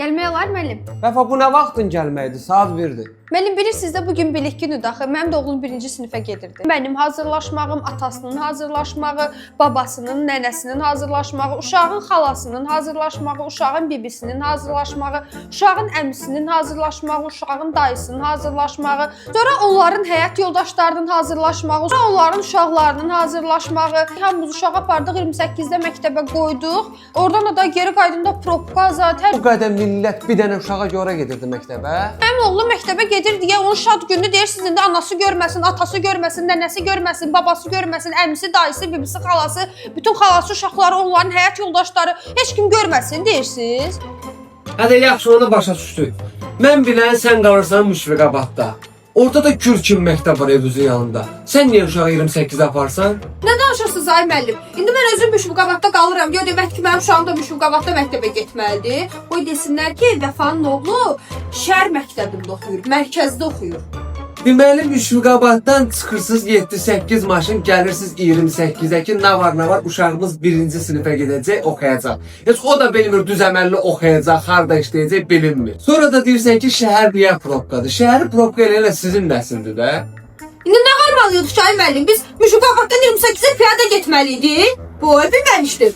Gəlmək olar müəllim. Vəfa bu nə vaxtın gəlməkdir? Saat 1-dir. Müəllim bilirsiniz də bugün bilik günüdür axı. Mənim də oğlum 1-ci sinifə gedirdi. Mənim hazırlaşmağım, atasının hazırlaşmağı, babasının, nənəsinin hazırlaşmağı, uşağın xalasının hazırlaşmağı, uşağın bibisinin hazırlaşmağı, uşağın əmisinin hazırlaşmağı, uşağın dayısının hazırlaşmağı, sonra onların həyat yoldaşlarının hazırlaşmağı, sonra onların uşaqlarının hazırlaşmağı. Hamımız uşağı apardıq 28-də məktəbə qoyduq. Oradan da geri qayıdında probka zaten. Bu qədər millət bir dənə uşağa görə gedirdi məktəbə. Mənim oğlum məktəbə gedir deyə onun şad günü deyirsiniz indi anası görməsin, atası görməsin, nənəsi görməsin, babası görməsin, əmisi, dayısı, bibisi, xalası, bütün xalası uşaqları, onların həyat yoldaşları heç kim görməsin deyirsiniz. Hədə yaxşı onu başa düşdük. Mən bilən sən qalırsan Müşfiqabadda. Orada da gül kimi məktəb var evimizin yanında. Sən niyə uşağı 28 aparsan? Nə danışırsınız ay müəllim? İndi mən özüm Müşfiqabadda qalıram. Gör demək ki, mənim uşağım da Müşfiqabadda məktəbə getməlidir. Qoy desinlər ki, Vəfanın oğlu şəhər məktəbində oxuyur, mərkəzdə oxuyur. Deməli Müşfiqabaddan çıxırsınız 7-8 maşın, gəlirsiniz 28-ə ki, nə var uşağımız 1-ci sinifə gedəcək, oxuyacaq. Heç o da bilmir düz əməlli oxuyacaq, harda işləyəcək bilinmir. Sonra da deyirsən ki, şəhər niyə probkadır? Şəhəri probka elə sizin nəsildir də. İndi nə qarmalıyorduk ay müəllim? Biz Müşfiqabaddan 28-ə piyada getməliydik. Bu bilməmişdim.